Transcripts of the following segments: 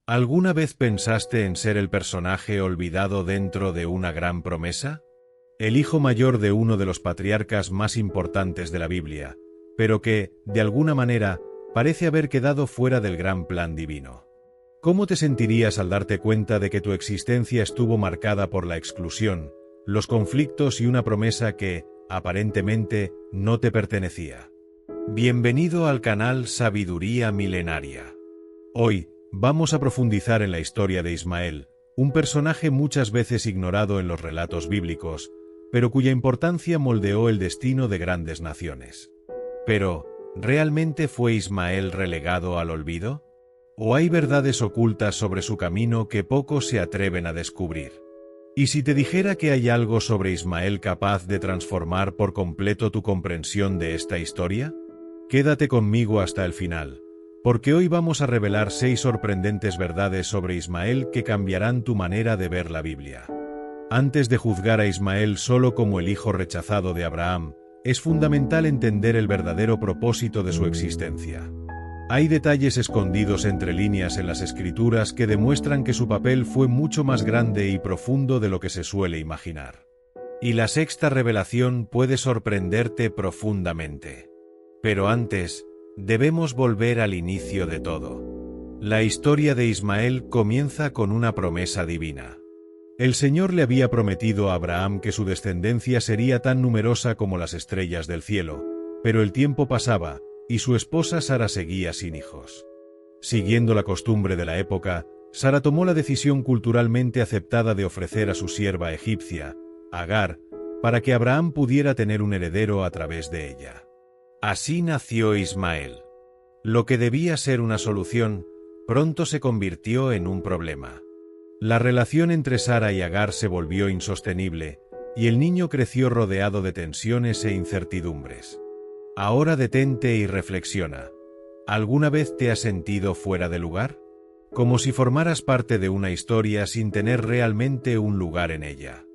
¿Alguna vez pensaste en ser el personaje olvidado dentro de una gran promesa? El hijo mayor de uno de los patriarcas más importantes de la Biblia, pero que, de alguna manera, parece haber quedado fuera del gran plan divino. ¿Cómo te sentirías al darte cuenta de que tu existencia estuvo marcada por la exclusión, los conflictos y una promesa que, aparentemente, no te pertenecía? Bienvenido al canal Sabiduría Milenaria. Hoy, vamos a profundizar en la historia de Ismael, un personaje muchas veces ignorado en los relatos bíblicos, pero cuya importancia moldeó el destino de grandes naciones. Pero, ¿realmente fue Ismael relegado al olvido? ¿O hay verdades ocultas sobre su camino que pocos se atreven a descubrir? ¿Y si te dijera que hay algo sobre Ismael capaz de transformar por completo tu comprensión de esta historia? Quédate conmigo hasta el final, porque hoy vamos a revelar 6 sorprendentes verdades sobre Ismael que cambiarán tu manera de ver la Biblia. Antes de juzgar a Ismael solo como el hijo rechazado de Abraham, es fundamental entender el verdadero propósito de su existencia. Hay detalles escondidos entre líneas en las Escrituras que demuestran que su papel fue mucho más grande y profundo de lo que se suele imaginar. Y la 6ª revelación puede sorprenderte profundamente. Pero antes, debemos volver al inicio de todo. La historia de Ismael comienza con una promesa divina. El Señor le había prometido a Abraham que su descendencia sería tan numerosa como las estrellas del cielo, pero el tiempo pasaba, y su esposa Sara seguía sin hijos. Siguiendo la costumbre de la época, Sara tomó la decisión culturalmente aceptada de ofrecer a su sierva egipcia, Agar, para que Abraham pudiera tener un heredero a través de ella. Así nació Ismael. Lo que debía ser una solución, pronto se convirtió en un problema. La relación entre Sara y Agar se volvió insostenible, y el niño creció rodeado de tensiones e incertidumbres. Ahora detente y reflexiona. ¿Alguna vez te has sentido fuera de lugar? Como si formaras parte de una historia sin tener realmente un lugar en ella.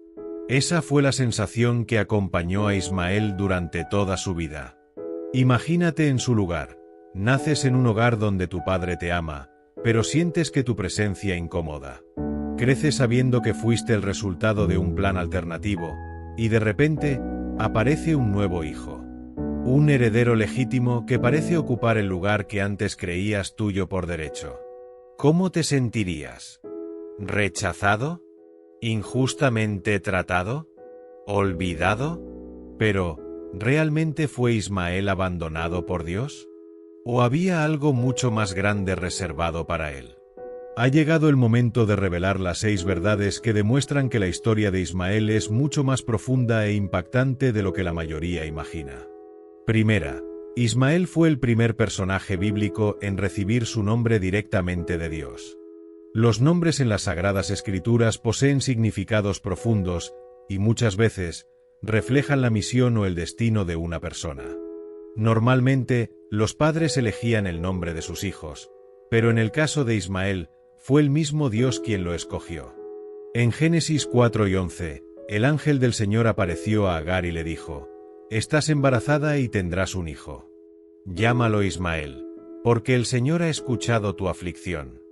Esa fue la sensación que acompañó a Ismael durante toda su vida. Imagínate en su lugar. Naces en un hogar donde tu padre te ama, pero sientes que tu presencia incomoda. Creces sabiendo que fuiste el resultado de un plan alternativo, y de repente, aparece un nuevo hijo. Un heredero legítimo que parece ocupar el lugar que antes creías tuyo por derecho. ¿Cómo te sentirías? ¿Rechazado? ¿Injustamente tratado? ¿Olvidado? Pero, ¿realmente fue Ismael abandonado por Dios? ¿O había algo mucho más grande reservado para él? Ha llegado el momento de revelar las 6 verdades que demuestran que la historia de Ismael es mucho más profunda e impactante de lo que la mayoría imagina. Primera, Ismael fue el primer personaje bíblico en recibir su nombre directamente de Dios. Los nombres en las Sagradas Escrituras poseen significados profundos y muchas veces reflejan la misión o el destino de una persona. Normalmente, los padres elegían el nombre de sus hijos, pero en el caso de Ismael, fue el mismo Dios quien lo escogió. En Génesis 4 y 11, el ángel del Señor apareció a Agar y le dijo: «Estás embarazada y tendrás un hijo. Llámalo Ismael, porque el Señor ha escuchado tu aflicción».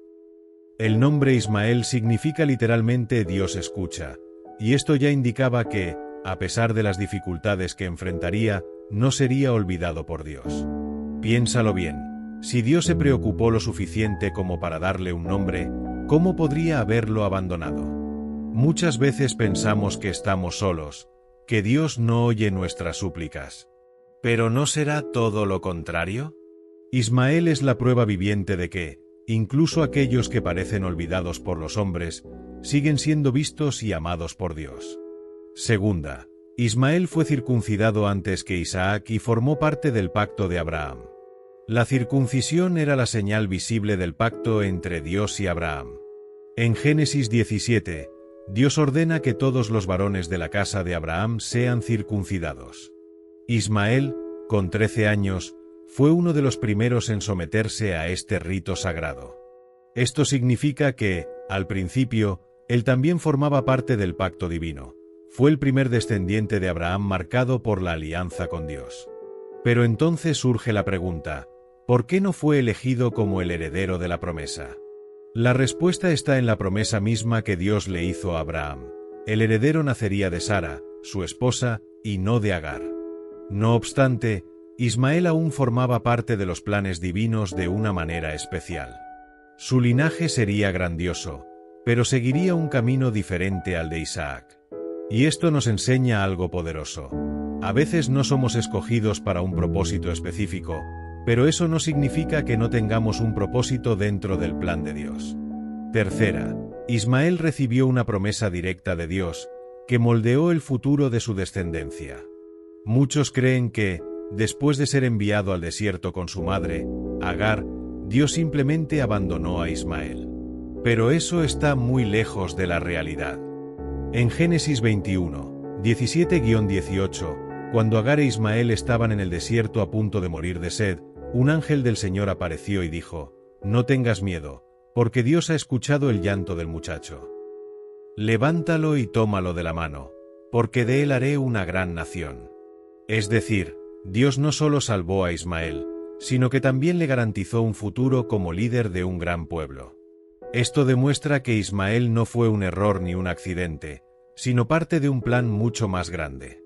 El nombre Ismael significa literalmente Dios escucha, y esto ya indicaba que, a pesar de las dificultades que enfrentaría, no sería olvidado por Dios. Piénsalo bien, si Dios se preocupó lo suficiente como para darle un nombre, ¿cómo podría haberlo abandonado? Muchas veces pensamos que estamos solos, que Dios no oye nuestras súplicas. ¿Pero no será todo lo contrario? Ismael es la prueba viviente de que, incluso aquellos que parecen olvidados por los hombres, siguen siendo vistos y amados por Dios. Segunda, Ismael fue circuncidado antes que Isaac y formó parte del pacto de Abraham. La circuncisión era la señal visible del pacto entre Dios y Abraham. En Génesis 17, Dios ordena que todos los varones de la casa de Abraham sean circuncidados. Ismael, con 13 años, fue uno de los primeros en someterse a este rito sagrado. Esto significa que, al principio, él también formaba parte del pacto divino. Fue el primer descendiente de Abraham marcado por la alianza con Dios. Pero entonces surge la pregunta: ¿por qué no fue elegido como el heredero de la promesa? La respuesta está en la promesa misma que Dios le hizo a Abraham. El heredero nacería de Sara, su esposa, y no de Agar. No obstante, Ismael aún formaba parte de los planes divinos de una manera especial. Su linaje sería grandioso, pero seguiría un camino diferente al de Isaac. Y esto nos enseña algo poderoso. A veces no somos escogidos para un propósito específico, pero eso no significa que no tengamos un propósito dentro del plan de Dios. Tercera, Ismael recibió una promesa directa de Dios, que moldeó el futuro de su descendencia. Muchos creen que, después de ser enviado al desierto con su madre, Agar, Dios simplemente abandonó a Ismael. Pero eso está muy lejos de la realidad. En Génesis 21, 17-18, cuando Agar e Ismael estaban en el desierto a punto de morir de sed, un ángel del Señor apareció y dijo: «No tengas miedo, porque Dios ha escuchado el llanto del muchacho. Levántalo y tómalo de la mano, porque de él haré una gran nación». Es decir, Dios no solo salvó a Ismael, sino que también le garantizó un futuro como líder de un gran pueblo. Esto demuestra que Ismael no fue un error ni un accidente, sino parte de un plan mucho más grande.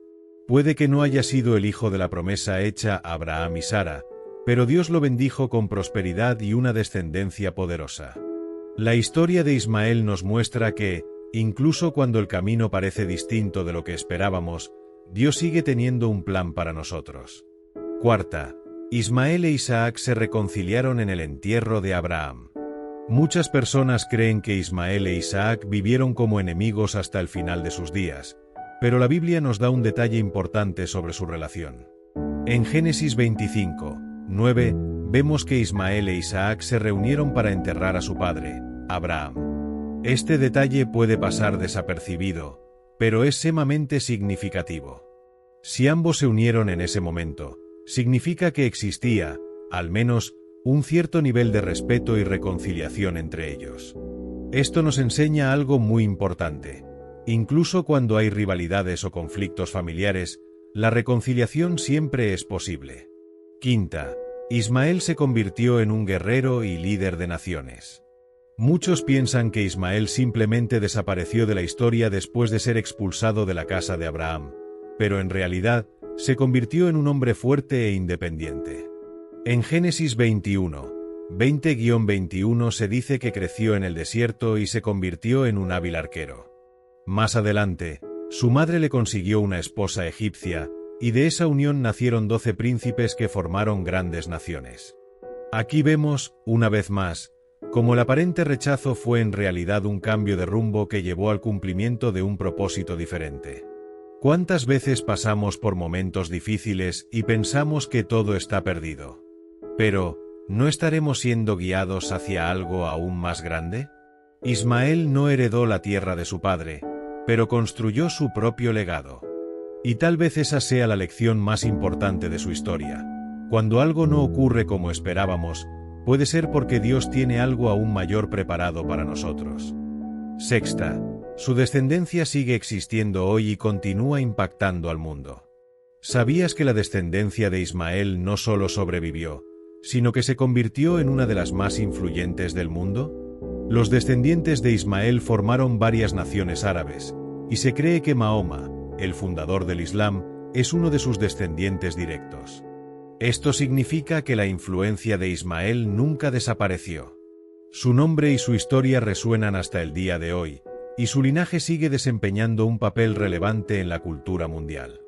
Puede que no haya sido el hijo de la promesa hecha a Abraham y Sara, pero Dios lo bendijo con prosperidad y una descendencia poderosa. La historia de Ismael nos muestra que, incluso cuando el camino parece distinto de lo que esperábamos, Dios sigue teniendo un plan para nosotros. Cuarta, Ismael e Isaac se reconciliaron en el entierro de Abraham. Muchas personas creen que Ismael e Isaac vivieron como enemigos hasta el final de sus días, pero la Biblia nos da un detalle importante sobre su relación. En Génesis 25, 9, vemos que Ismael e Isaac se reunieron para enterrar a su padre, Abraham. Este detalle puede pasar desapercibido, pero es sumamente significativo. Si ambos se unieron en ese momento, significa que existía, al menos, un cierto nivel de respeto y reconciliación entre ellos. Esto nos enseña algo muy importante. Incluso cuando hay rivalidades o conflictos familiares, la reconciliación siempre es posible. Quinta, Ismael se convirtió en un guerrero y líder de naciones. Muchos piensan que Ismael simplemente desapareció de la historia después de ser expulsado de la casa de Abraham, pero en realidad, se convirtió en un hombre fuerte e independiente. En Génesis 21, 20-21 se dice que creció en el desierto y se convirtió en un hábil arquero. Más adelante, su madre le consiguió una esposa egipcia, y de esa unión nacieron 12 príncipes que formaron grandes naciones. Aquí vemos, una vez más, cómo el aparente rechazo fue en realidad un cambio de rumbo que llevó al cumplimiento de un propósito diferente. ¿Cuántas veces pasamos por momentos difíciles y pensamos que todo está perdido? Pero, ¿no estaremos siendo guiados hacia algo aún más grande? Ismael no heredó la tierra de su padre, pero construyó su propio legado. Y tal vez esa sea la lección más importante de su historia. Cuando algo no ocurre como esperábamos, puede ser porque Dios tiene algo aún mayor preparado para nosotros. Sexta, su descendencia sigue existiendo hoy y continúa impactando al mundo. ¿Sabías que la descendencia de Ismael no solo sobrevivió, sino que se convirtió en una de las más influyentes del mundo? Los descendientes de Ismael formaron varias naciones árabes, y se cree que Mahoma, el fundador del Islam, es uno de sus descendientes directos. Esto significa que la influencia de Ismael nunca desapareció. Su nombre y su historia resuenan hasta el día de hoy, y su linaje sigue desempeñando un papel relevante en la cultura mundial.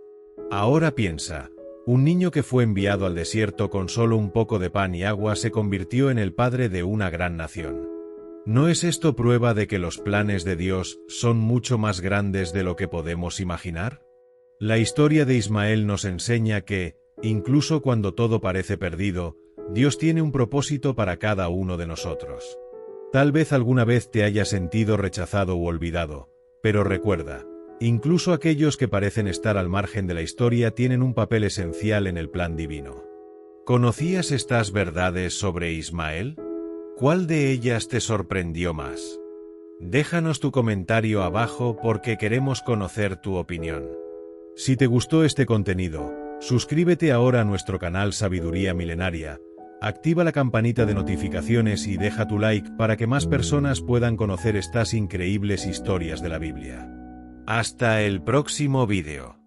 Ahora piensa, un niño que fue enviado al desierto con solo un poco de pan y agua se convirtió en el padre de una gran nación. ¿No es esto prueba de que los planes de Dios son mucho más grandes de lo que podemos imaginar? La historia de Ismael nos enseña que, incluso cuando todo parece perdido, Dios tiene un propósito para cada uno de nosotros. Tal vez alguna vez te hayas sentido rechazado u olvidado, pero recuerda, incluso aquellos que parecen estar al margen de la historia tienen un papel esencial en el plan divino. ¿Conocías estas verdades sobre Ismael? ¿Cuál de ellas te sorprendió más? Déjanos tu comentario abajo porque queremos conocer tu opinión. Si te gustó este contenido, suscríbete ahora a nuestro canal Sabiduría Milenaria, Activa la campanita de notificaciones y deja tu like para que más personas puedan conocer estas increíbles historias de la Biblia. Hasta el próximo vídeo.